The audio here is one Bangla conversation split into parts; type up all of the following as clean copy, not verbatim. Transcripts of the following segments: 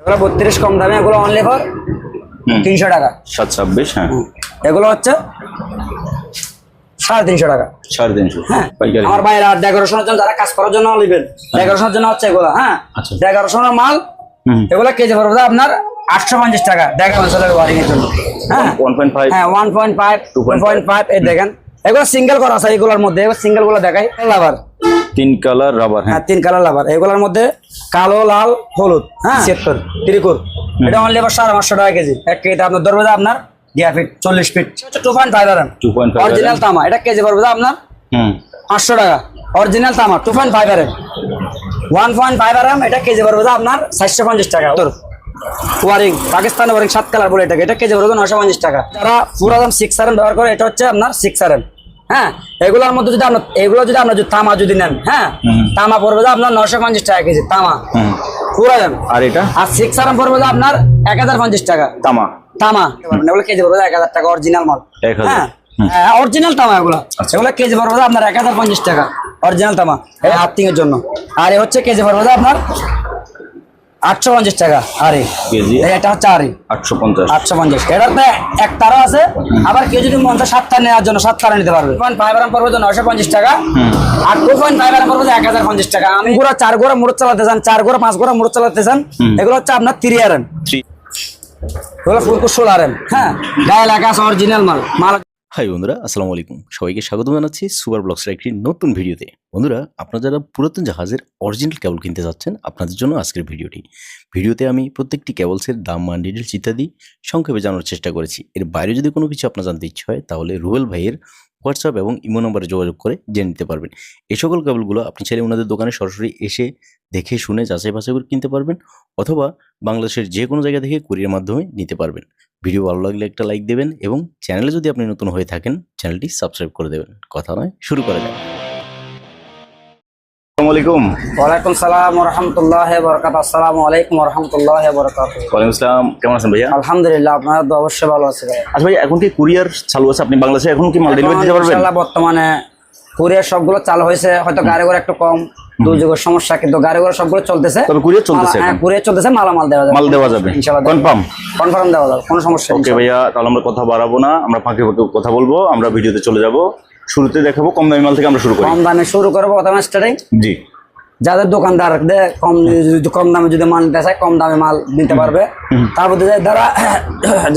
এগুলো 32 কম দামে, এগুলো অনলি ফর 300 টাকা। 726। হ্যাঁ, এগুলো হচ্ছে 350 টাকা। 350। হ্যাঁ, পাইকারি। আমার বাইরে আর ডেকোরেশনের জন্য যারা কাজ করার জন্য নেবেন, ডেকোরেশনের জন্য হচ্ছে এগুলো। হ্যাঁ, আচ্ছা। ডেকোরেশনের মাল এগুলো কেজি পড়বে আপনার 850 টাকা ডেকোরেশনের ওয়ারিং এর জন্য। হ্যাঁ, 1.5। হ্যাঁ, 1.5, 2.5 এই দেখেন। এগুলো সিঙ্গেল করা আছে, এগুলোর মধ্যে এগুলো সিঙ্গেল গুলো দেখাই। Rubber 3 colour rubber. হ্যাঁ, 3 কালার রাবার। এগুলোর মধ্যে কালো, লাল, হলুদ। হ্যাঁ, 76 ত্রিকুর। এটা অনলি আবার 550 টাকা কেজি। এক কেজি আপনার ধরবে আপনার 40 ফিট 2.5 RM 2.5 অরিজিনাল তামা। এটা কেজি পড়বে আপনার 500 টাকা। অরিজিনাল তামা 2.5 RM 1.5 RM। এটা কেজি পড়বে আপনার 450 টাকা। ওয়ারিং পাকিস্তানি ওয়ারিং 7 কালার বলে এটাকে। এটা কেজি পড়বে 950 টাকা। যারা পুরো দাম 6 RM ব্যবহার করে, এটা হচ্ছে আপনার 6 RM। হ্যাঁ, এগুলোর মধ্যে যদি আপনার যদি তামা যদি নেন, হ্যাঁ, তামা পড়বে আপনার 950 টাকা কেজি তামা পুরো দাম। আর এটা আর 6 RM পড়বে আপনার 1050 টাকা তামা। তামা এগুলো কেজি পড়বে 1000 টাকা অরিজিনাল মাল। 1000। হ্যাঁ, অরিজিনাল তামা এগুলো। এগুলো কেজি পড়বে আপনার 1050 টাকা অরিজিনাল তামা, এই আর্থিং এর জন্য। আর এ হচ্ছে কেজি পড়বে আপনার 850 টাকা। আরে কেজি এটা হচ্ছে আরে 850। 850। এটাতে এক তারা আছে, আবার কেউ যদি মন চায় 7 তার নেওয়ার জন্য 7 তারা নিতে পারবে। 1.5 RM পড়বে 950 টাকা। আর 2.5 RM পড়বে 1050 টাকা। আমি গোড়া 4 গোড়া মোটর চালাতে চান, 4 গোড়া 5 গোড়া মোটর চালাতে চান, এগুলো হচ্ছে আপনার 3 RM। এগুলো ফুলকো 16 RM। হ্যাঁ, গায়ে লাগা আছে অরিজিনাল মাল। হাই বন্ধুরা, আসসালামু আলাইকুম। সবাইকে স্বাগত জানাচ্ছি সুপার ব্লগসের একটি নতুন ভিডিওতে। বন্ধুরা, আপনারা যারা পুরাতন জাহাজের অরিজিনাল কেবল কিনতে যাচ্ছেন, আপনাদের জন্য আজকের ভিডিওতে আমি প্রত্যেকটি কেবলসের দাম, মান, ডিটেলস ইত্যাদি সংক্ষেপে জানার চেষ্টা করেছি। এর বাইরে যদি কোনো কিছু আপনার জানতে ইচ্ছে হয়, তাহলে রুবেল ভাইয়ের হোয়াটসঅ্যাপ এবং ইমো নম্বরে যোগাযোগ করে জেনে নিতে পারবেন। এই সকল কেবলগুলো আপনি চাইলে ওনাদের দোকানে সরাসরি এসে দেখে শুনে যাচাই বাছাই করে কিনতে পারবেন, অথবা বাংলাদেশের যে কোনো জায়গা থেকে কুরিয়ার মাধ্যমে নিতে পারবেন। ভিডিও ভালো লাগলে একটা লাইক দেবেন এবং চ্যানেলে যদি আপনি নতুন হয়ে থাকেন, চ্যানেলটি সাবস্ক্রাইব করে দেবেন। কথা নয়, শুরু করা যাক। আসসালামু আলাইকুম। ওয়ালাইকুম সালাম ওয়া রাহমাতুল্লাহি ওয়া বারাকাতুহু। আসসালামু আলাইকুম ওয়া রাহমাতুল্লাহি ওয়া বারাকাতুহু। ওয়ালাইকুম আসসালাম। কেমন আছেন ভাইয়া? আলহামদুলিল্লাহ, আপনারা তো অবশ্যই ভালো আছেন ভাই। আচ্ছা ভাই, এখন কি কুরিয়ার চালু আছে? আপনি বাংলাদেশে এখন কি মাল ডেলিভারি দিতে পারবেন? ইনশাআল্লাহ বর্তমানে কুরিয়ার সবগুলো চালু হয়েছে। হয়তো গাড়ি ঘোড়া একটু কম, দুর্যোগের সমস্যা, কিন্তু গাড়ি ঘোড়া সবগুলো চলতেছে। তবে কুরিয়ার চলতেছে। হ্যাঁ, কুরিয়ার চলতেছে। মাল দেওয়া যাবে ইনশাআল্লাহ। কনফার্ম দেওয়া যাবে, কোনো সমস্যা নেই। ওকে ভাইয়া, তাহলে আমরা কথা বাড়াবো না, আমরা ফাঁকে ফাঁকে কথা বলবো। আমরা ভিডিওতে চলে যাব। শুরুতে দেখাবো কম দামি মাল থেকে আমরা শুরু করি। কম দামে শুরু করবো প্রথমে স্টার্টিং। জি। যাদের দোকানদার কম দামে যদি মাল নিতে চায়, কম দামে মাল দিতে পারবে। তারপর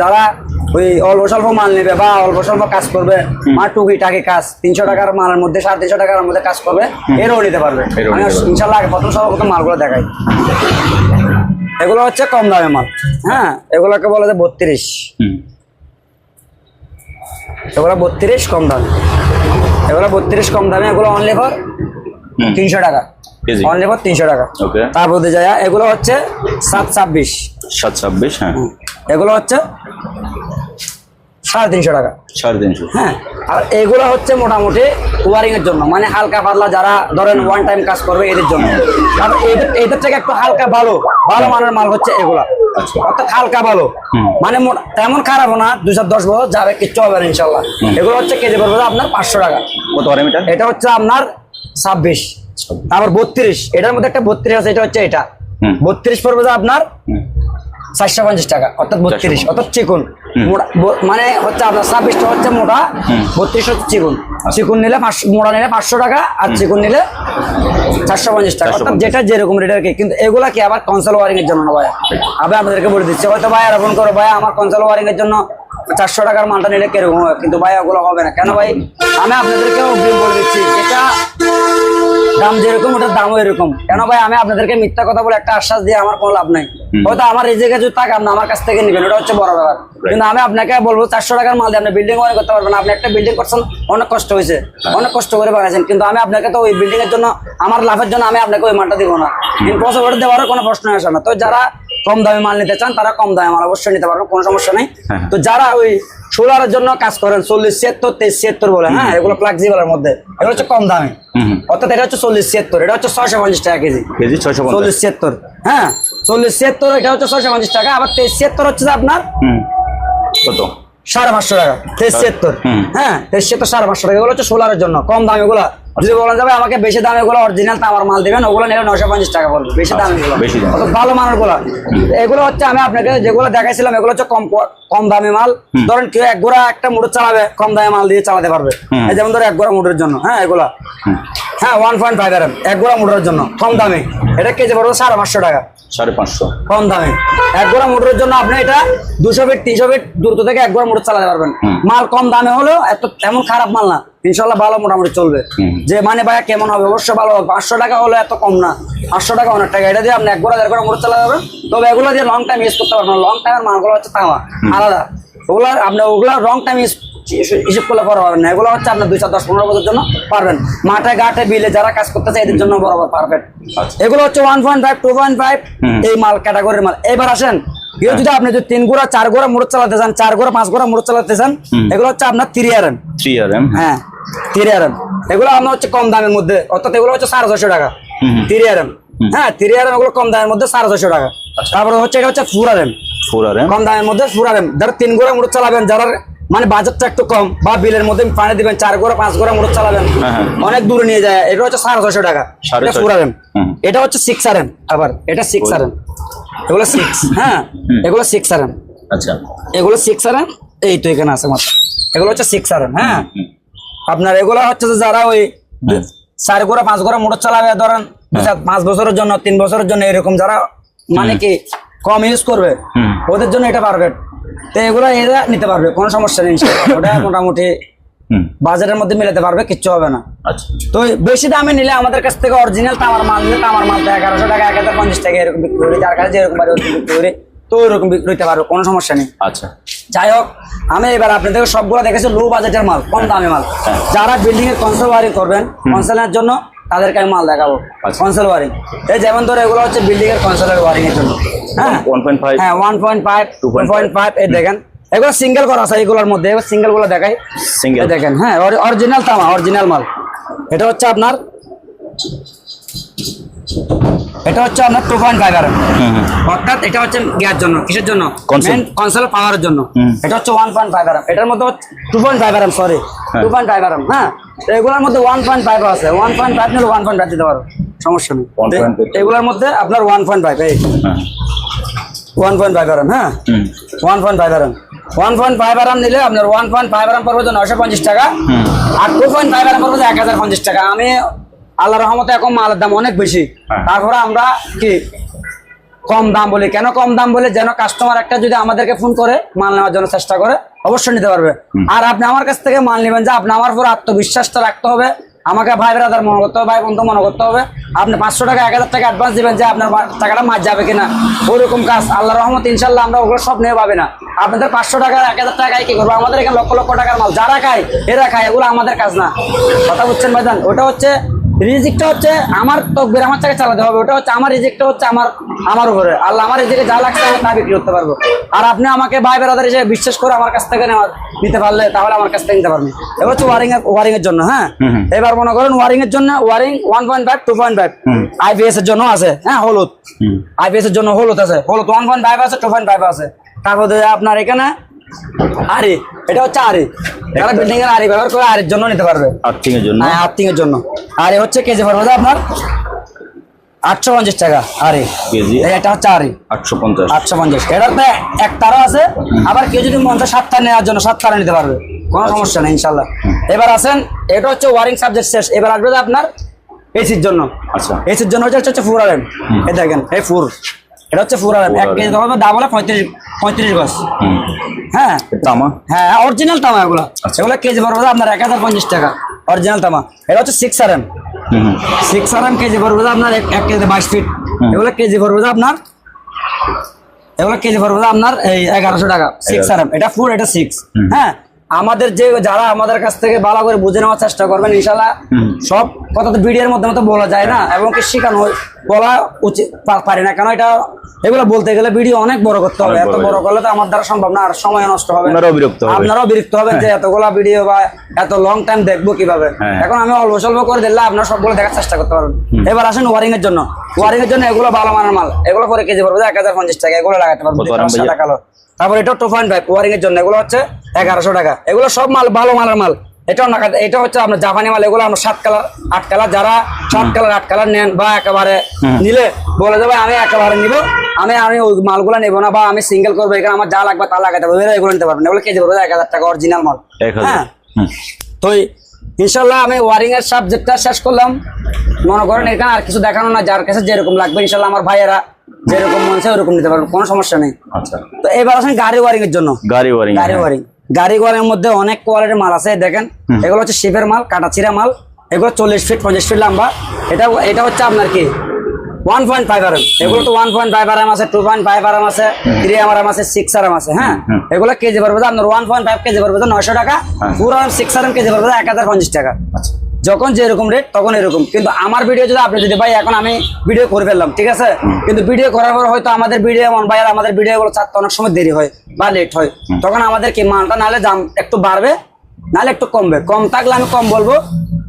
যারা ওই অল্প স্বল্প মাল নেবে বা অল্প স্বল্প কাজ করবে, মার টুকি টাকি কাজ 300 টাকার মালের মধ্যে 350 টাকার মধ্যে কাজ করবে, এরও নিতে পারবে। আমি ইনশাল্লাহ আগে সর্বপ্রথম মালগুলো দেখাই। এগুলো হচ্ছে কম দামে মাল। হ্যাঁ, এগুলোকে বলে যে 32। এগুলো 32 কম দামে। এগুলো 32 কম দামে। এগুলো অনলি ফর 300 টাকা। অনলি ফর 300 টাকা। তারপর যায় এগুলো হচ্ছে 726। 726। হ্যাঁ, এগুলো হচ্ছে 350 টাকা। 350। হ্যাঁ, আর এগুলো হচ্ছে মোটামুটি ওয়ারিং এর জন্য, মানে হালকা পাতলা যারা ধরেন ওয়ান টাইম কাজ করবে এদের জন্য। আর এদের থেকে একটু হালকা ভালো মানের মাল হচ্ছে এগুলা। অর্থাৎ হালকা ভালো, মানে তেমন খারাপ না, 210 বছর যাবে, কিচ্ছু হবে না ইনশাল্লাহ। এগুলো হচ্ছে কেজি পড়বে আপনার 500 টাকা। কত আর এটা? এটা হচ্ছে আপনার 26। তারপর 32, এটার মধ্যে একটা 32 আছে, এটা হচ্ছে এটা 32 পড়বে আপনার 450 টাকা। অর্থাৎ 32, অর্থাৎ চিকুন। মানে হচ্ছে আপনার 26টা হচ্ছে মোটা, 32 হচ্ছে চিকুন। চিকুন নিলে মোটা নিলে 500 টাকা, আর চিকুন নিলে 450 টাকা। অর্থাৎ যেটা যেরকম রেটের কি। কিন্তু এগুলা কি আবার কনসোল ওয়ারিং এর জন্য না ভাই। আমি আপনাদেরকে বলে দিচ্ছি, হয়তো ভাই আরোপণ করো ভাই আমার কনসোল ওয়ারিং এর জন্য 400 টাকার মালটা নিলে কিরকম হবে, কিন্তু ভাই ওগুলো হবে না। কেন ভাই, আমি আপনাদেরকে বলে দিচ্ছি, যেটা দাম যেরকম ওটার দামও এরকম। কেন ভাই, আমি আপনাদেরকে মিথ্যা কথা বলে একটা আশ্বাস দিয়ে আমার কোনো লাভ নাই। হয়তো আমার এই জায়গায় যদি টাকা আপনি আমার কাছ থেকে নেবেন, ওটা হচ্ছে বড় ব্যাপার। কিন্তু আমি আপনাকে বলবো 400 টাকার মাল দিয়ে আপনি বিল্ডিং ওয়ারিং করতে পারবেন না। আপনি একটা বিল্ডিং করছেন, অনেক কষ্ট হয়েছে, অনেক কষ্ট করে বানাইছেন, কিন্তু আমি আপনাকে তো ওই বিল্ডিং এর জন্য, আমার লাভের জন্য আমি আপনাকে ওই মালটা দিব না। ইম্পসিবল দেওয়ারও কোনো প্রশ্ন আসে না। তো যারা কম দামে মাল নিতে চান, তারা কম দামে মাল অবশ্যই নিতে পারবেন, কোনো সমস্যা নেই। তো যারা ওই সোলারের জন্য কাজ করেন, 40, 76, 23, 76 বলে, হ্যাঁ, এগুলো ফ্লেক্সিবলের মধ্যে, এগুলো হচ্ছে কম দামে। অর্থাৎ এটা হচ্ছে 40, 76, এটা হচ্ছে 650 টাকা কেজি। 40, 76, হ্যাঁ, 40, 76 এটা হচ্ছে 650 টাকা। আবার 23, 76 হচ্ছে আপনার কত? 550 টাকা। 23, 76, হ্যাঁ, 23, 76, 550 টাকা। এগুলো হচ্ছে সোলারের জন্য কম দাম। এগুলা যদি বলেন যাবে আমাকে বেশি দামে গুলো অরিজিনাল তামার মাল দিবেন, ওগুলো নিলে 950 টাকা পড়বে বেশি দামে গুলো, বেশি দাম। অত ভালো মানের গুলো। এগুলো হচ্ছে আমি আপনাকে যেগুলো দেখাইছিলাম এগুলো হচ্ছে কম দামি মাল। ধরেন কেউ এক গোড়া একটা মোটর চালাবে, কম দামি মাল দিয়ে চালাতে পারবে। এই যেমন ধরো এক গোড়া মোটরের জন্য, হ্যাঁ এগুলা, হ্যাঁ 1.5 RM এক গোড়া মোটরের জন্য কম দামে, এটা কেজি পড়বে 550 টাকা, 550 কম দামে। এক গোড়া মোটরের জন্য আপনি এটা 200 ফিট 300 ফিট দূরত্ব থেকে এক গোড়া মোটর চালাতে পারবেন। মাল কম দামে হলেও এমন খারাপ মাল না, ইনশাল্লাহ ভালো মোটামুটি চলবে। যে মানে ভাইয়া কেমন হবে, অবশ্যই ভালো হবে। 500 টাকা হলে এত কম না, 500 টাকা অনেক টাকা। এটা দিয়ে আপনি এক গোড়া 1.5 গোড়া মোটর চালাতে পারবেন। তবে এগুলো দিয়ে লং টাইম ইউজ করতে পারবেন। লং টাইমের মালগুলো হচ্ছে তামা আলাদা, ওগুলো আপনি ওগুলো লং টাইম হিসেব করলে পরে পারবেন না। এগুলো হচ্ছে আপনার 2 4 10 15 বছরের জন্য পারবেন। মাঠে ঘাটে বিলে যারা কাজ করতেছে এদের জন্য বরাবর পারফেক্ট। এগুলো হচ্ছে 1.5 2.5 এই মাল ক্যাটাগরির মাল। এবার আসেন কেউ যদি আপনি যদি 3 গোড়া 4 গোড়া মোটর চালাতে চান, 4 গোড়া 5 গোড়া মোটর চালাতে চান, এগুলো হচ্ছে আপনার 3 RM। হ্যাঁ 3 RM এগুলো আপনার হচ্ছে কম দামের মধ্যে, অর্থাৎ এগুলো হচ্ছে 650 টাকা 3 RM। হ্যাঁ 3 RM এগুলো কম দামের মধ্যে 650 টাকা। তারপরে হচ্ছে এটা হচ্ছে 4 RM কম দামের মধ্যে 4 RM। যারা 3 গোড়া মোটর চালাবেন, যারা মানে বাজেটটা একটু কম বা বিলের মধ্যে পানি দিবেন, 4 গোড়া 5 গোড়া মোটর চালাবেন, অনেক দূরে নিয়ে যায়, এটা হচ্ছে 650 টাকা। এটা 4 RM। এটা হচ্ছে 6 RM, আবার এটা 6 RM, এগুলো 6, হ্যাঁ এগুলো 6 RM। আচ্ছা এগুলো 6 RM, এই তো এখানে আছে মাত্র, এগুলো হচ্ছে 6 RM। হ্যাঁ আপনার এগুলো হচ্ছে যে যারা ওই 4 গোড়া 5 গোড়া মোটর চালাবে, ধরেন 5 বছরের জন্য 3 বছরের জন্য, এরকম যারা মানে কি কম ইউজ করবে ওদের জন্য এটা পারফেক্ট। তো এগুলো এরা নিতে পারবে, কোনো সমস্যা নেই। ওটা মোটামুটি বাজারের মধ্যে মিলাতে পারবে, কিচ্ছু হবে না। তো বেশি দামে নিলে আমাদের কাছ থেকে অরিজিনাল তামার মাল নিলে তামার মাল তো 1100 টাকা 1050 টাকা এরকম বিক্রি করি, যার কাছে যেরকম পারে বিক্রি করি, তো ওইরকম বিক্রি হইতে পারবে, কোনো সমস্যা নেই। আচ্ছা যাই হোক, আমি এবার আপনাদের সবগুলো দেখেছি লো বাজেটের মাল, কম দামি মাল। যারা বিল্ডিং এর কনসোল ওয়ারিং করবেন, কনসোলের জন্য তাদেরকে আমি মাল দেখাবো। কনসোল ওয়ারিং এই যেমন ধরো এগুলো হচ্ছে বিল্ডিং এর কনসোলের ওয়ারিং এর জন্য। হ্যাঁ 1.5 হ্যাঁ 1.5 2.5 এই দেখেন, এগুলো সিঙ্গেল করা আছে এগুলোর মধ্যে। এবার সিঙ্গেল গুলো দেখাই, সিঙ্গেল দেখেন। হ্যাঁ অরিজিনাল তামা, অরিজিনাল মাল। এটা হচ্ছে আপনার 2.5 RM, অর্থাৎ এটা হচ্ছে গ্যাস জন্য, কিসের জন্য, কনসোল পাওয়ারের জন্য। এটা হচ্ছে 1.5 RM, এটার মধ্যে 2.5 RM, সরি 2.5 RM। হ্যাঁ এগুলোর মধ্যে 1.5 আছে, 1.5 নিলে 1.5 দিতে পারো, সমস্যা নেই। এগুলোর মধ্যে আপনার 1.5 এই 1.5 RM। হ্যাঁ 1.5 RM, 1.5 RM নিলে আপনার 1.5 RM পড়বে 950 টাকা, আর 2.5 RM পড়বে 1050 টাকা। আমি আল্লাহ রহমতে এখন মালের দাম অনেক বেশি, তারপরে আমরা কি কম দাম বলি। কেন কম দাম বলে, যেন কাস্টমার একটা যদি আমাদেরকে ফোন করে মাল নেওয়ার জন্য চেষ্টা করে, অবশ্যই নিতে পারবে। আর আপনি আমার কাছ থেকে মাল নেবেন যে আপনি আমার উপর আত্মবিশ্বাসটা রাখতে হবে, আমাকে ভাই ব্রাদার মনে করতে হবে, ভাই বন্ধু মনে করতে হবে। আপনি 500 টাকা 1000 টাকা অ্যাডভান্স দিবেন যে আপনার টাকাটা মাছ যাবে কিনা, ওরকম কাজ আল্লাহ রহমত ইনশাল্লাহ আমরা ওগুলো সব নিয়ে পাবে না। আপনাদের 500 টাকা 1000 টাকায় কি করবো, আমাদের এখানে লক্ষ লক্ষ টাকার মাল যারা খায় এরা খায়, এগুলো আমাদের কাজ না। কথা বুঝছেন ভাইজান? ওটা হচ্ছে রিজিকটা হচ্ছে আমার তকবির, আমার থেকে চালাতে হবে। ওটা হচ্ছে আমার রিজিকটা হচ্ছে আমার উপরে, আল্লাহ আমার রিজিকে যা লাগছে আমি তা বিক্রি করতে পারবো। আর আপনি আমাকে ভাই বেড়াদার হিসেবে বিশ্বাস করে আমার কাছ থেকে নিতে পারলে তাহলে আমার কাছ থেকে নিতে পারবেন। এবার হচ্ছে ওয়ারিং এর জন্য। হ্যাঁ এবার মনে করেন ওয়ারিং এর জন্য, ওয়ারিং 1.5 2.5 IPS এর জন্য আছে। হ্যাঁ হলুদ IPS এর জন্য হলুদ আছে, হলুদ 1.5 আছে 2.5 আছে। তারপরে আপনার এখানে আরি, এটা হচ্ছে আরি, যারা বিল্ডিং এর আরি ব্যবহার করে আরির জন্য নিতে পারবে, আর্থিং এর জন্য। হ্যাঁ আর্থিং এর জন্য। আরি হচ্ছে কেজি পড়বে আপনার 850 টাকা আরি কেজি। এটা হচ্ছে আরি 850। এটার তো এক তারা আছে, আবার কেউ যদি মন চায় 7 তার নেওয়ার জন্য 7 তারা নিতে পারবে, কোনো সমস্যা নেই ইনশাল্লাহ। এবার আসেন, এটা হচ্ছে ওয়ারিং সাবজেক্ট শেষ। এবার আসবে আপনার এসির জন্য। আচ্ছা এসির জন্য হচ্ছে 4 RM। এই দেখেন এই 4, এটা হচ্ছে 4 RM। 1 কেজি হবে দাম হলো 35 গজ। হ্যাঁ তামা, হ্যাঁ অরিজিনাল তামা এগুলো। এগুলো কেজি পড়বে আপনার 1050 টাকা, অরিজিনাল তামা। এটা হচ্ছে 6 RM। 6 RM কেজি পড়বে আপনার 1 কেজি 22 ফিট। এগুলো কেজি পড়বে আপনার এই 1100 টাকা। 6 RM, এটা 4, এটা 6। হ্যাঁ আমাদের যারা আমাদের কাছ থেকে ভালো করে বুঝে নেওয়ার চেষ্টা করবেন ইনশাল্লাহ। সব কথা তো ভিডিওর মধ্যে বলা যায় না, এবং কি শেখানো বলা উচিত পারি না, কেন এটা এগুলো বলতে গেলে ভিডিও অনেক বড় করতে হবে। এত বড় করলে তো আমার দ্বারা সম্ভব না, আর সময় নষ্ট হবে, আপনারাও বিরক্ত হবেন যে এতগুলা ভিডিও বা এত লং টাইম দেখবো কিভাবে। এখন আমি অল্প স্বল্প করে দিলে আপনারা সবগুলো দেখার চেষ্টা করতে পারবেন। এবার আসেন ওয়ারিং এর জন্য। ওয়ারিং এর জন্য এগুলো ভালো মানের মাল, এগুলো পরে কেজি পড়বে 1050 টাকা, এগুলো লাগাতে পারবো সাদা কালো। তারপর এটা 2.5 ওয়ারিং এর জন্য, এগুলো হচ্ছে 1100 টাকা। এগুলো সব মাল ভালো মানের মাল, এটাও না, এটা হচ্ছে আপনার জাপানি মাল। এগুলো আমরা 7 কালার 8 কালার, যারা 7 কালার 8 কালার নেন বা একেবারে নিলে বলে দেবে আমি একেবারে নিব, আমি ওই মালগুলো নেবো না, বা আমি সিঙ্গেল করবো, এখানে আমার যা লাগবে তা লাগাতে হবে, এগুলো নিতে পারবেন। এগুলো কেজি পড়বে 1000 টাকা অরিজিনাল মাল। হ্যাঁ, তো ইনশাল্লাহ আমি ওয়ারিং এর সাবজেক্টটা শেষ করলাম। মনে করেন এখানে আর কিছু দেখানো না, যার কাছে যেরকম লাগবে ইনশাল্লাহ আমার ভাইয়েরা যেরকম মন চায় ওরকম নিতে পারবেন, কোনো সমস্যা নেই। আচ্ছা, তো এবার আসেন গাড়ি ওয়ারিং এর জন্য। গাড়ি ওয়ারিং, গাড়ি ওয়ারিং এর মধ্যে অনেক কোয়ালিটির মাল আছে। দেখেন এগুলো হচ্ছে শিপের মাল, কাটাছিরা মাল। এগুলো 40 ফিট 50 ফিট লম্বা। এটা হচ্ছে আপনার কি 1.5 RM। এগুলো তো 1.5 RM আছে, 2.5 RM আছে, 3 RM আছে, 6 RM আছে। হ্যাঁ, এগুলো কেজি পড়বে আপনার 1.5 কেজি পড়বে 900 টাকা, 4 RM 6 RM কেজি পড়বে 1050 টাকা। যখন যেরকম রেট তখন এরকম। কিন্তু আমার ভিডিও যদি আপনি যদি ভাই এখন আমি ভিডিও করে ফেললাম, ঠিক আছে, কিন্তু ভিডিও করার পর হয়তো আমাদের ভিডিও ভাইয়ার আমাদের ভিডিও গুলো ছাড়তে অনেক সময় দেরি হয় বা লেট হয়, তখন আমাদের কি মালটা নাহলে দাম একটু বাড়বে, নাহলে একটু কমবে। কম থাকলে আমি কম বলবো,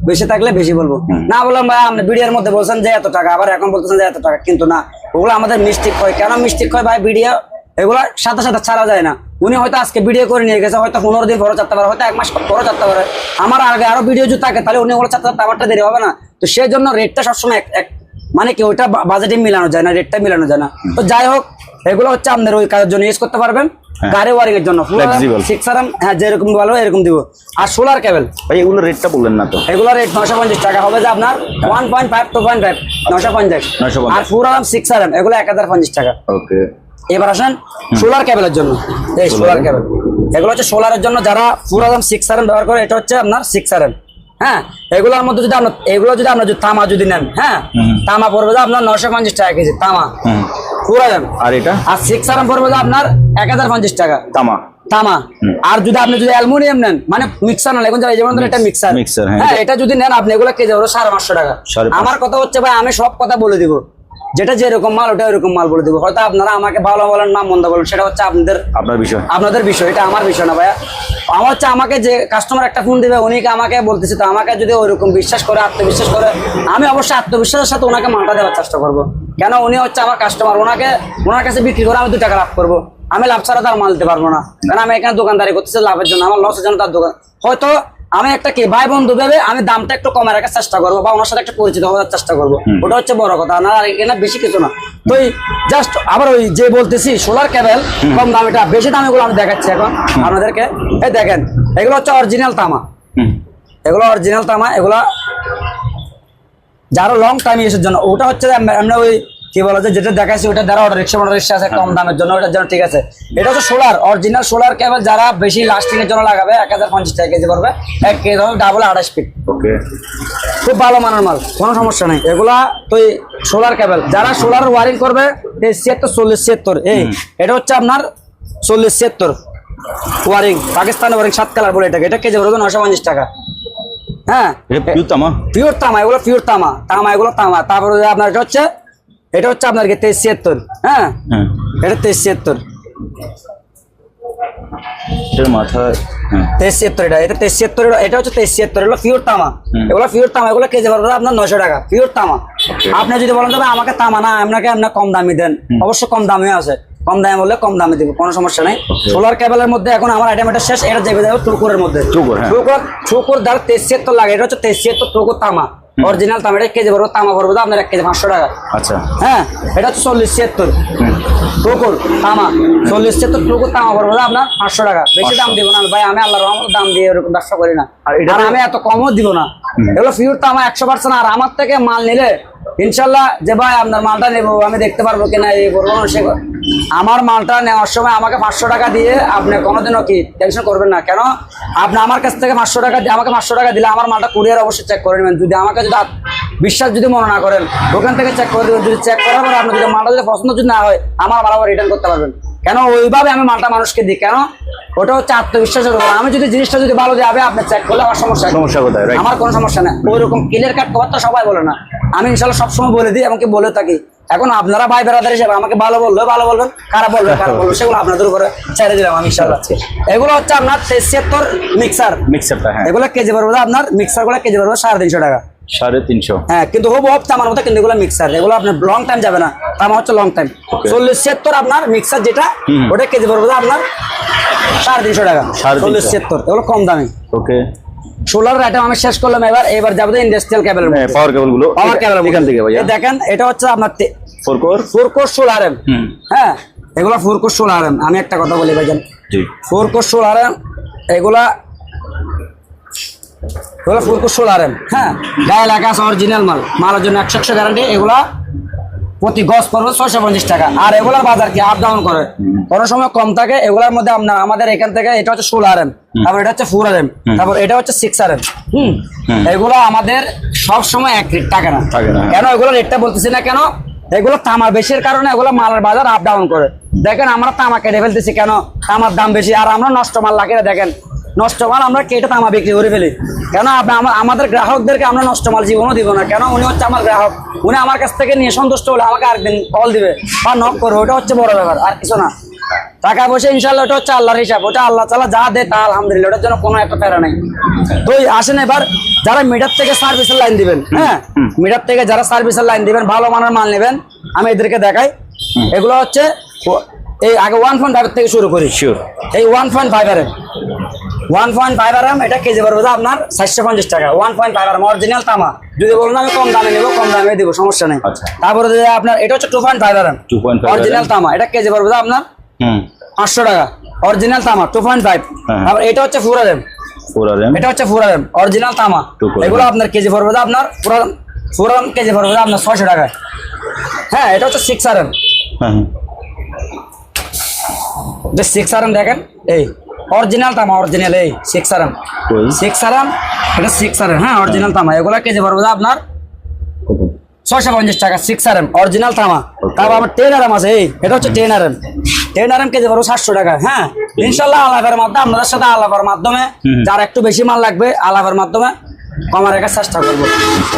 বেশি থাকলে বেশি বলবো। না বললাম ভাই আপনি ভিডিওর মধ্যে বলছেন যে এত টাকা, আবার এখন বলতেছেন যে এত টাকা, কিন্তু না, ওগুলো আমাদের মিস্টেক হয়। কেন মিস্টেক হয় ভাই? ভিডিও এগুলো সাথে সাথে ছাড়া যায় না। উনি হয়তো আজকে ভিডিও করে নিয়ে গেছে, হয়তো 15 দিন পরে চারতে পারে, হয়তো 1 মাস পরে চারতে পারে। আমার আগে আরো ভিডিও যদি থাকে তাহলে উনি ওগুলো চারতে আমারটা দেরি হবে না। তো সেই জন্য রেটটা সবসময় মানে কি ওইটা বাজেটে মিলানো যায় না, রেটটা মিলানো যায় না। তো যাই হোক, এগুলো হচ্ছে আপনার ওই কাজের জন্য ইউজ করতে পারবেন, গাড়ি ওয়ারিং এর জন্য। 6 RM, হ্যাঁ, যেরকম ভালো এরকম দিব। আর সোলার কেবল ভাই এগুলো রেটটা বললেন না তো? এগুলো রেট 950 টাকা হবে, যে আপনার 1.5 2.5 950। আর 4 RM 6 RM এগুলো 1050 টাকা। ওকে, এবার আসেন সোলার কেবলের জন্য। এই সোলার কেবল এগুলো হচ্ছে সোলারের জন্য, যারা 4 RM 6 RM ব্যবহার করে। এটা হচ্ছে আপনার 6 RM। হ্যাঁ, এগুলোর মধ্যে যদি আপনার আপনার যদি তামা যদি নেন, হ্যাঁ, তামা পড়বে যে আপনার 950 টাকা কেজি তামা 4 RM। আর এটা আর 6 RM পড়বে যে আপনার 1050 টাকা তামা। আর যদি আপনি যদি অ্যালুমিনিয়াম নেন, মানে মিক্সার না, এখন যেমন এটা মিক্সার, হ্যাঁ, এটা যদি নেন আপনি এগুলো কেজি হলো 550 টাকা। আমার কথা হচ্ছে ভাই, আমি সব কথা বলে দিব, যেটা যেরকম মাল ওটা ওরকম মাল বলে দিব। হয়তো আপনারা আমাকে ভালো বলেন না মন্দ বলেন, সেটা হচ্ছে আপনাদের বিষয়, এটা আমার বিষয় না ভাইয়া। আমার হচ্ছে আমাকে যে কাস্টমার একটা ফোন দিবে, উনিকে আমাকে বলতেছে, তো আমাকে যদি ওইরকম বিশ্বাস করে, আত্মবিশ্বাস করে, আমি অবশ্যই আত্মবিশ্বাসের সাথে ওনাকে মালটা দেওয়ার চেষ্টা করবো। কেন? উনি হচ্ছে আমার কাস্টমার, ওনার কাছে বিক্রি করে আমি 2 টাকা লাভ করবো। আমি লাভ ছাড়া তার মাল দিতে পারবো না, কারণ আমি এখানে দোকানদারি করতেছি লাভের জন্য, আমার লসের জন্য তার দোকান। হয়তো আমি একটা কি ভাই বন্ধু ভেবে আমি দামটা একটু কমে রাখার চেষ্টা করবো, বা ওনার সাথে একটা পরিচিত হওয়ার চেষ্টা করবো, ওটা হচ্ছে বড় কথা। না এখানে বেশি কিছু না। তো জাস্ট আবার ওই যে বলতেছি সোলার কেবল কম দাম, এটা বেশি দাম, এগুলো আমি দেখাচ্ছি এখন আপনাদেরকে। এই দেখেন, এগুলো হচ্ছে অরিজিনাল তামা, এগুলো অরিজিনাল তামা। এগুলা যারা লং টাইম ইউজের জন্য, ওটা হচ্ছে আমরা ওই কি বলা যায়, যেটা দেখাচ্ছি ওটা দ্বারা রিক্সা আছে কম দামের জন্য, ওটার জন্য ঠিক আছে। এটা হচ্ছে সোলার, অরিজিনাল সোলার কেবল, যারা বেশি লাস্টিং এর জন্য লাগাবে 1050 টাকা কেজি পড়বে। 1 কেজি হবে ডাবল 28 ফিট। ওকে, খুব ভালো মানের মাল, কোনো সমস্যা নেই। এগুলা তো সোলার কেবল, যারা সোলার ওয়ারিং করবে 76 40 76, এই এটা হচ্ছে আপনার 40 76 ওয়ারিং, পাকিস্তানি ওয়ারিং 7 কালার বলে এটাকে। এটা কেজি পড়বে 950 টাকা। হ্যাঁ, পিওর তামা, এগুলো পিওর তামা, এগুলো তামা। তারপরে আপনার এটা হচ্ছে আপনার 2376। হ্যাঁ, এটা 2376 মাথায় 2376, এটা 2376, এটা হচ্ছে 2376, এগুলো পিওর তামা। এগুলো পিওর তামা, এগুলো কেজি পড়বে আপনার 900 টাকা, পিওর তামা। আপনি যদি বলেন তবে আমাকে তামা না, আপনাকে কম দামি দেন, অবশ্য কম দামে আছে, কম দামে বললে কম দামে দিব, কোনো সমস্যা নাই। সোলার কেবলের মধ্যে এখন আমার আইটেম এটা শেষ। এটা যাবে টুকুরের মধ্যে, টুকুর দ্বারা 2376 লাগে। এটা হচ্ছে 2376 টুকুর তামা, অরিজিনাল তামা। এটা কেজি পড়বে তামা পড়বে আপনার 1 কেজি 500 টাকা। আচ্ছা, হ্যাঁ, এটা হচ্ছে 4076 টুকুর তামা, 4076 টুকুর তামা পড়বে আপনার 500 টাকা। বেশি দাম দিব না ভাই, আমি আল্লাহর রহমতে দাম দিয়ে এরকম ব্যবসা করি না, আর আমি এত কমও দিব না। এগুলো পিওর তামা 100%। আর আমার থেকে মাল নিলে ইনশাল্লাহ যে ভাই আপনার মালটা নেবো, আমি দেখতে পারবো কিনা, এই করবো সে, আমার মালটা নেওয়ার সময় আমাকে 500 টাকা দিয়ে আপনি কোনোদিনও কি টেনশন করবেন না। কেন? আপনি আমার কাছ থেকে 500 টাকা দিয়ে আমাকে 500 টাকা দিলে আমার মালটা কুরিয়ার অবশ্যই চেক করে নেবেন। যদি আমাকে যদি বিশ্বাস যদি মনে না করেন, ওখান থেকে চেক করে দেবেন। যদি চেক করার পর আপনার যদি মালটা যদি পছন্দ যদি না হয়, আমার মাল আবার রিটার্ন করতে পারবেন। কেন? ওইভাবে আমি মালটা মানুষকে দিই। কেন? ওটা হচ্ছে আত্মবিশ্বাসের উপর। আমি যদি জিনিসটা যদি ভালো যাবে, আপনি চেক করলে আমার সমস্যা কোথায়? আমার কোনো সমস্যা নেই। ওইরকম ক্লিয়ার কাট কথা সবাই বলে না, আমি ইনশাল্লাহ সবসময় বলে দিই, এমনকি বলে থাকি। এখন আপনারা ভাই বেড়াদার হিসেবে আমাকে ভালো বললে ভালো বলবেন, খারাপ বলবে খারাপ বলবে, সেগুলো আপনাদের উপরে ছেড়ে দিলাম আমি ইনশাল্লাহ। এগুলো হচ্ছে আপনার 73 মিক্সারটা, হ্যাঁ, এগুলো কেজি পড়বে আপনার, মিক্সার গুলো কেজি পড়বে 350 টাকা। 350, হ্যাঁ, কিন্তু হবু হব তামার মতো, কিন্তু এগুলো মিক্সার, এগুলো আপনার লং টাইম যাবে না, তামা হচ্ছে লং টাইম। 4076 আপনার মিক্সার যেটা, ওটা কেজি পড়বে আপনার 350 টাকা। 4076 এগুলো কম দামি। ওকে, সোলার আইটেম আমি শেষ করলাম। এবার যাবো ইন্ডাস্ট্রিয়াল কেবল, পাওয়ার কেবল গুলো পাওয়ার কেবল এখান থেকে ভাইয়া দেখেন। এটা হচ্ছে আপনার 4 কোর সোলার এম। হ্যাঁ, এগুলা 4 কোর সোলার এম। আমি একটা কথা বলি ভাইজান, জি 4 কোর সোলার এম, এগুলা 4 কোর সোলার এম। হ্যাঁ, গায়ে লেখা আছে অরিজিনাল মাল, মালের জন্য 100% গ্যারান্টি। এগুলা প্রতি গজ পড়বে 650 টাকা। আর এগুলার বাজার কি আপ ডাউন করে, কোনো সময় কম থাকে। এগুলার মধ্যে আপনার আমাদের এখান থেকে এটা হচ্ছে 16 এম, তারপর এটা হচ্ছে 4 এম, তারপর এটা হচ্ছে 6 এম। এগুলো আমাদের সব সময় এক রেট থাকে না। কেন এগুলো রেটটা বলতেছি না কেন, এগুলো তামা বেশির কারণে এগুলো মালের বাজার আপ ডাউন করে। দেখেন আমরা তামা কেটে ফেলতেছি কেন, তামার দাম বেশি, আর আমরা নষ্ট মাল লাগে না। দেখেন নষ্ট মাল আমরা কেটে তামা বিক্রি করে ফেলি কেন, আমাদের গ্রাহকদেরকে আমরা নষ্ট মাল জীবনও দিব না। কেন, উনি হচ্ছে আমার গ্রাহক, উনি আমার কাছ থেকে নিয়ে সন্তুষ্ট হলে আমাকে আরেকদিন কল দিবে বা নক করবে, ওটা হচ্ছে বড় ব্যাপার, আর কিছু না। টাকা পয়সা ইনশাল্লাহ ওটা হচ্ছে আল্লাহর হিসাব, ওটা আল্লাহ তাআলা যা দেয় তা আলহামদুলিল্লাহ, ওটার জন্য কোনো একটা প্যারা নেই। তো আসেন এবার যারা মিটার থেকে সার্ভিসের লাইন দিবেন, হ্যাঁ মিটার থেকে যারা সার্ভিসের লাইন দিবেন, ভালো মানের মাল নেবেন, আমি এদেরকে দেখাই। এগুলো হচ্ছে এই আগে 1.5 থেকে শুরু করি। এই 1.5 RM 1.5 RM এটা কেজি পড়বে আপনার 450 টাকা। 1.5 RM অরিজিনাল তামা। যদি বলুন আমি কম দামে নেবো, কম দামে দিব, সমস্যা নেই। তারপরে আপনার এটা হচ্ছে 2.5 RM অরিজিনাল তামা, এটা কেজি পড়বে আপনার 500 টাকা অরিজিনাল তামা 2.5। তারপর এটা হচ্ছে 4 RM, এটা হচ্ছে 4 RM অরিজিনাল তামা। এগুলো আপনার কেজি পড়বে আপনার 4 RM কেজি পড়বে আপনার 600 টাকা। হ্যাঁ, এটা হচ্ছে 6 RM। 6 RM দেখেন, এই অরিজিনাল তামা, অরিজিনাল এই 6 RM, 6 RM, এটা 6 RM। হ্যাঁ, অরিজিনাল তামা। এগুলো কেজি পড়বে আপনার 650 টাকা 6 RM অরিজিনাল তামা। তারপর আবার 10 RM আছে, এই এটা হচ্ছে 10 RM, 10 RM কেজি পড়বে 700 টাকা। হ্যাঁ, ইনশাল্লাহ আলাপের মাধ্যমে আপনাদের সাথে আলাপের মাধ্যমে যার একটু বেশি মাল লাগবে আলাপের মাধ্যমে কমার রাখার চেষ্টা করবো,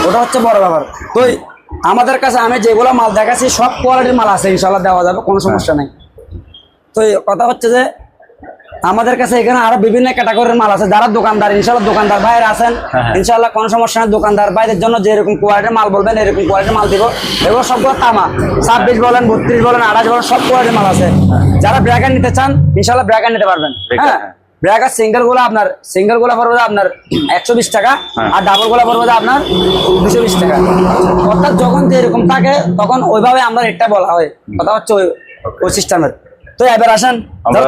ওটা হচ্ছে বড় ব্যাপার। তো আমাদের কাছে আমি যেগুলো মাল দেখাচ্ছি সব কোয়ালিটির মাল আছে, ইনশাল্লাহ দেওয়া যাবে, কোনো সমস্যা নেই। তো কথা হচ্ছে যে আমাদের কাছে এখানে আরো বিভিন্ন ক্যাটাগরির মাল আছে। যারা দোকানদার, ইনশাল্লাহ দোকানদার ভাইয়ের আছেন, ইনশাল্লাহ কোনো সমস্যা নেই। দোকানদার ভাইদের জন্য যেরকম কোয়ালিটির মাল বলবেন এরকম কোয়ালিটির মাল দিব। এগুলো সবগুলো তামা, 26 বলেন, 32 বলেন, 28 বলেন, সব কোয়ালিটির মাল আছে। যারা ব্র্যাকেট নিতে চান ইনশাল্লাহ ব্র্যাকেট নিতে পারবেন। হ্যাঁ, ব্র্যাকেট সিঙ্গেল গুলো পড়বে আপনার 120 টাকা, আর ডাবল গুলো পড়বে আপনার 220 টাকা। অর্থাৎ যখন যেরকম থাকে তখন ওইভাবে আমরা রেটটা বলা হয়। কথা হচ্ছে ওই সিস্টেমের। তো এবার আসেন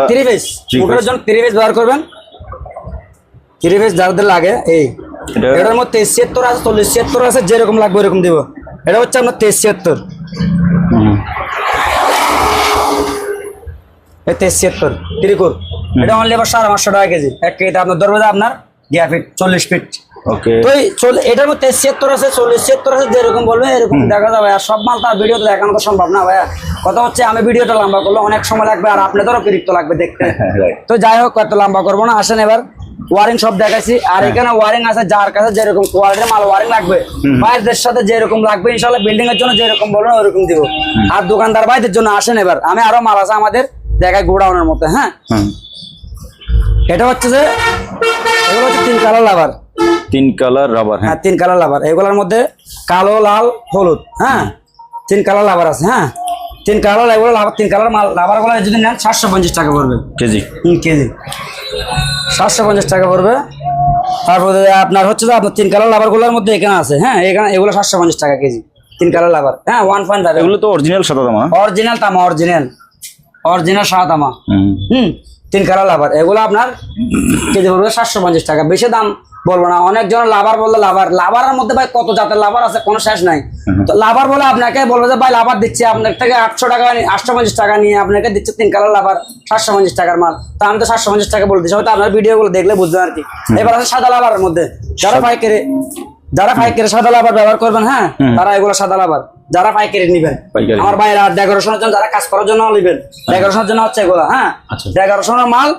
3 পিস মোটরের জন্য 3 পিস ব্যবহার করবেন। 3 পিস যাদের লাগে এই এটার মধ্যে 73 আছে, 40 76 আছে, যেরকম লাগবে ওরকম দিব। এটা হচ্ছে আপনার 73, এই 73 ত্রিকোণ। এটা অনলি আবার 550 টাকা কেজি। 1 কেজিতে আপনার ধরবে আপনার 40 ফিট। তো এটার মধ্যে 73 আছে, 40 76 আছে, যেরকম বলবে এরকম দেখা যাবে। আর সব মাল তার ভিডিওতে দেখানো তো সম্ভব না ভাইয়া। কথা হচ্ছে আমি ভিডিওটা লম্বা করলে অনেক সময় লাগবে, আর আপনাদেরও অতিরিক্ত লাগবে দেখতে। তো যাই হোক, এত লম্বা করবো না। আসেন এবার ওয়ারিং সব দেখাচ্ছি। আর এখানে ওয়ারিং আছে, যার কাছে যেরকম কোয়ালিটির মাল ওয়ারিং লাগবে, ভাইদের সাথে যেরকম লাগবে ইনশাল্লাহ বিল্ডিং এর জন্য যেরকম বলবেন ওরকম দিব। আর দোকানদার ভাইদের জন্য আসেন এবার আমি আরো মাল আছে আমাদের দেখায় গোডাউনের মধ্যে। হ্যাঁ, এটা হচ্ছে যে এগুলো হচ্ছে 3 কালার লাভার, 3 কালার রাবার। হ্যাঁ, 3 কালার লাভার। এগুলোর মধ্যে কালো, লাল, হলুদ। হ্যাঁ, 3 কালার লাভার আছে। হ্যাঁ, 3 কালার এগুলো লাভার, 3 কালার মাল লাভার গুলো যদি নেন 750 টাকা পড়বে কেজি। কেজি 750 টাকা পড়বে। তারপরে আপনার হচ্ছে যে আপনার 3 কালার লাভার গুলোর মধ্যে এখানে আছে। হ্যাঁ, এখানে এগুলো 750 টাকা কেজি 3 কালার লাভার। হ্যাঁ, 1.5। এগুলো তো অরিজিনাল সাদা তামা, অরিজিনাল তামা, অরিজিনাল সাদা তামা। 3 কালার লাভার। এগুলো আপনার কেজি পড়বে 750 টাকা। বেশি দাম বলবো না। অনেকজন লাভার বললে লাভারের মধ্যে ভাই কত জাতের লাভার আছে, কোনো শেষ নাই। তো লাভার বলে আপনাকে বলবো যে ভাই লাভার দিচ্ছি আপনার থেকে 850 টাকা নিয়ে আপনাকে দিচ্ছে 3 কালার লাভার 750 টাকার মাল। তা আমি তো 750 টাকা বলে দিচ্ছি, হয়তো আপনার ভিডিও গুলো দেখলে বুঝবেন আর কি। এবার আছে সাদা লাভারের মধ্যে, যারা পাইকারি সাদা লাভার ব্যবহার করবেন, হ্যাঁ তারা এগুলো সাদা লাভার। যারা পাইকারি নিবেন, আমার ভাইরা ডেকোরেশনের জন্য, যারা কাজ করার জন্য নিবেন, ডেকোরেশনের জন্য হচ্ছে এগুলো। হ্যাঁ, ডেকোরেশনের মাল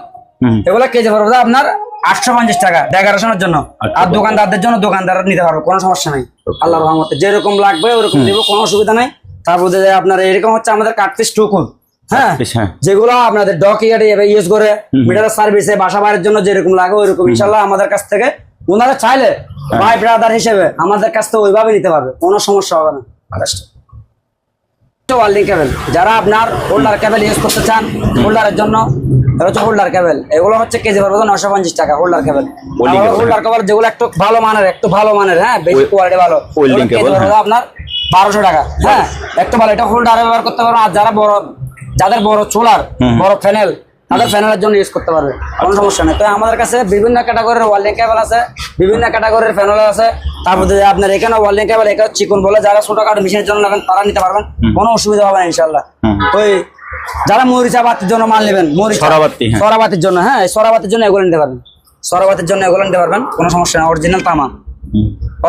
এগুলো কেজি পড়বে আপনার 850 টাকা ডেকোরেশনের জন্য। আর দোকানদারদের জন্য দোকানদার নিতে পারবে, কোনো সমস্যা নাই। আল্লাহর রহমতে যেরকম লাগবে ওরকম দিব, কোনো অসুবিধা নাই। তারপরে আপনার এরকম হচ্ছে আমাদের কাটপিস টুকুন। হ্যাঁ, যেগুলো আপনাদের ডক ইউজ করে মিটার সার্ভিসে বাসা বাড়ির জন্য যেরকম লাগে ওইরকম ইনশাল্লাহ আমাদের কাছ থেকে ওনারা চাইলে ভাই ব্রাদার হিসেবে আমাদের কাছ থেকে ওইভাবে নিতে পারবে, কোনো সমস্যা হবে না। ওয়ার্ল্ডিং কেবল, যারা আপনার হোল্ডার কেবল ইউজ করতে চান, হোল্ডারের জন্য এটা হচ্ছে হোল্ডার কেবল, এগুলো হচ্ছে কেজি পড়বে 950 টাকা হোল্ডার কেবল। হোল্ডার কেবল যেগুলো একটু ভালো মানের হ্যাঁ, বেশি কোয়ালিটি ভালো, Holding কেজি cable, পড়বে আপনার 1200 টাকা। হ্যাঁ, একটু ভালো, এটা হোল্ডার ব্যবহার করতে পারবেন। আর যাদের বড় সোলার, বড় প্যানেল, তাদের প্যানেলের জন্য ইউজ করতে পারবে, কোনো সমস্যা নেই। তো আমাদের কাছে বিভিন্ন ক্যাটাগরির ওয়েল্ডিং কেবল আছে, বিভিন্ন ক্যাটাগরির প্যানেল আছে। তারপর যদি আপনার এখানে ওয়েল্ডিং কেবল, এখানে চিকন বলে যারা ছোটখাটো মেশিনের জন্য নেবেন তারা নিতে পারবেন, কোনো অসুবিধা হবে না ইনশাল্লাহ। ওই যারা মরিচা বাতির জন্য মাল নেবেন, সরাবাতির জন্য, হ্যাঁ সরাবাতির জন্য এগুলো নিতে পারবেন, সরাবাতির জন্য এগুলো নিতে পারবেন, কোনো সমস্যা নেই।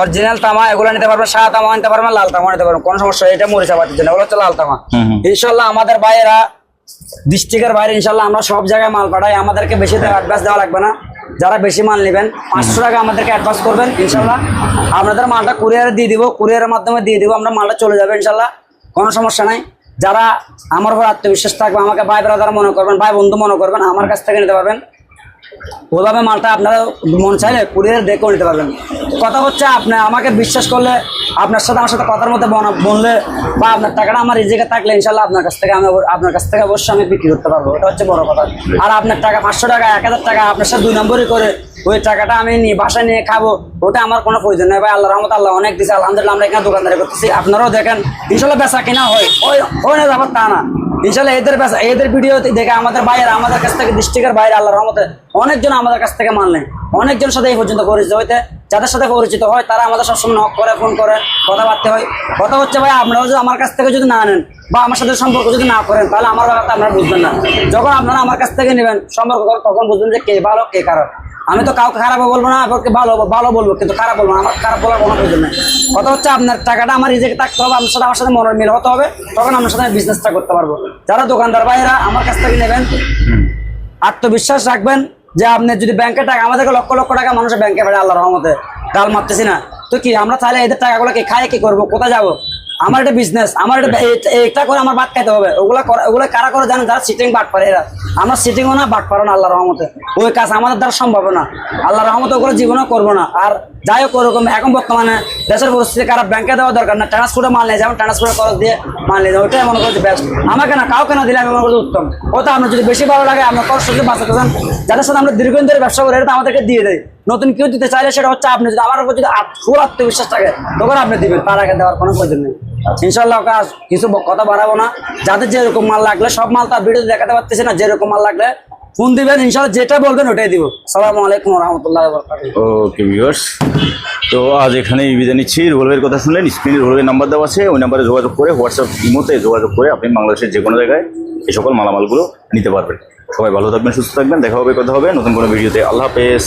অরিজিনাল তামা এগুলো নিতে পারবেন, সাদা তামা নিতে পারবেন, লাল তামা নিতে পারবেন, কোনো সমস্যা নেই। এটা মরিচা বাতির জন্য, এগুলো হচ্ছে লাল তামা। ইনশাল্লাহ আমাদের বাইরেরা ডিস্ট্রিক্টের বাইরে ইনশাল্লাহ আমরা সব জায়গায় মাল পাঠাই, আমাদেরকে বেশি অ্যাডভান্স দেওয়া লাগবে না। যারা বেশি মাল নেবেন 500 টাকা আমাদেরকে অ্যাডভান্স করবেন, ইনশাল্লাহ আপনাদের মালটা কুরিয়ারে দিয়ে দিব, কুরিয়ারের মাধ্যমে দিয়ে দিব, আমরা মালটা চলে যাবে ইনশাল্লাহ, কোনো সমস্যা নাই। যারা আমার উপর আত্মবিশ্বাস থাকবে, আমাকে ভাই ব্রাদার মনে করবেন, ভাই বন্ধু মনে করবেন, আমার কাছ থেকে নিতে পারবেন। ওইভাবে মালটা আপনারা মন চাইলে কুরিয়ারে দেখেও নিতে পারবেন। কথা হচ্ছে আপনি আমাকে বিশ্বাস করলে, আপনার সাথে আমার সাথে কথার মধ্যে বললে, বা আপনার টাকাটা আমার রিজিকে থাকলে ইনশাল্লাহ আপনার কাছ থেকে অবশ্যই আমি বিক্রি করতে পারবো, এটা হচ্ছে বড় কথা। আর আপনার টাকা 500 টাকা 1000 টাকা আপনার সাথে 2 নম্বরই করে ওই টাকাটা আমি বাসায় নিয়ে খাবো, ওটা আমার কোনো প্রয়োজন নেই ভাই। আল্লাহ রহমত, আল্লাহ অনেক দিচ্ছে আলহামদুলিল্লাহ। আমরা এখানে দোকানদারি করতেছি, আপনারাও দেখেন ইনশাল্লাহ বেচা কিনা হয় না যাবার তা না। ইনশাল্লাহ এদের ভিডিও দেখে আমাদের বাইরে, আমাদের কাছ থেকে ডিস্ট্রিক্টের বাইরে আল্লাহর রহমতে অনেকজন আমাদের কাছ থেকে মাল নেয়, অনেকজনের সাথে এই পর্যন্ত পরিচিত হইতে, যাদের সাথে পরিচিত হয় তারা আমাদের সবসময় নক করে, ফোন করে, কথাবার্তা হয়। কথা হচ্ছে ভাই আপনারাও যদি আমার কাছ থেকে যদি না নেন বা আমার সাথে সম্পর্ক যদি না করেন, তাহলে আমার ব্যাপারটা আপনারা বুঝবেন না। যখন আপনারা আমার কাছ থেকে নেবেন, সম্পর্ক করেন, তখন বুঝবেন যে কে ভালো কে খারাপ। আমি তো কাউকে খারাপ বলবো না, আপনাকে ভালো বলবো, কিন্তু খারাপ বলবো না, আমার খারাপ বলার কোনো প্রয়োজন নেই। কথা হচ্ছে আপনার টাকাটা আমার রিজেক্ট থাকতে হবে, আমার সাথে মনের মিল হতে হবে, তখন আপনার সাথে বিজনেসটা করতে পারবো। যারা দোকানদার ভাইরা আমার কাছ থেকে নেবেন, আত্মবিশ্বাস রাখবেন যে আপনি যদি ব্যাংকে টাকা, আমাদেরকে লক্ষ লক্ষ টাকা মানুষের ব্যাংকে পাঠায় আল্লাহর রহমতে, ডাল মারতেছি না তো কি আমরা তাহলে এদের টাকাগুলো খাই কি করবো, কোথায় যাবো? আমার এটা বিজনেস, আমার এটা করে আমার ভাত খাইতে হবে। ওগুলো কারা করে জানেন? যারা সিটিং বাট পারে এরা। আমরা সিটিংও না, বাট পারো না আল্লাহর রহমতে, ওই কাজ আমাদের দ্বারা সম্ভব না, আল্লাহর রহমতে ওগুলো জীবনেও করবো না। আর যাই হোক ওরকম এখন বর্তমানে দেশের পরিস্থিতি খারাপ, ব্যাংকে দেওয়া দরকার না, ট্রান্সপোর্টে মাল নিয়ে যাবেন, ট্রান্সপোর্টে খরচ দিয়ে মাল নিয়ে যাবেন, ওইটাই মনে করছি বেস্ট। আমাকে না, কাউকে না দিলে আমি মনে করছি উত্তম। ওটা আপনার যদি বেশি ভালো লাগে, আপনার খরচ যদি বাঁচাতে চান, যাদের সাথে আমরা দীর্ঘদিন ধরে ব্যবসা করি, এটা আমাদেরকে দিয়ে দেয়। নতুন কেউ দিতে চাইলে সেটা হচ্ছে আপনি যদি আমার উপর যদি ফুল আত্মবিশ্বাস থাকে, তখন আপনি দিবেন, তার আগে দেওয়ার কোনো প্রয়োজন নেই। ইনশাল্লাহ কাজ কিছু কথা বাড়াবো না। যাদের যেরকম মাল লাগলে, সব মাল তার ভিডিওতে দেখাতে পারতেছি না, যেরকম মাল লাগলে ফোন দিবেন, ইনশাল্লাহ যেটা বলবেন ওটাই দিব। আসসালামু আলাইকুম ওয়া রাহমাতুল্লাহি ওয়া বারাকাতুহু। ওকে ভিউয়ার্স, তো আজ এখানেই বিদায় নিচ্ছি। রুবেল ভাইয়ের কথা শুনলেন, স্ক্রিনে রুবেল ভাইয়ের নাম্বার দেওয়া আছে, ওই নাম্বারে যোগাযোগ করে, হোয়াটসঅ্যাপ ইমোতে যোগাযোগ করে আপনি বাংলাদেশের যে কোনো জায়গায় এই সকল মালামালগুলো নিতে পারবেন। সবাই ভালো থাকবেন, সুস্থ থাকবেন, দেখা হবে, কথা হবে নতুন কোনো ভিডিওতে। আল্লাহ হাফেজ।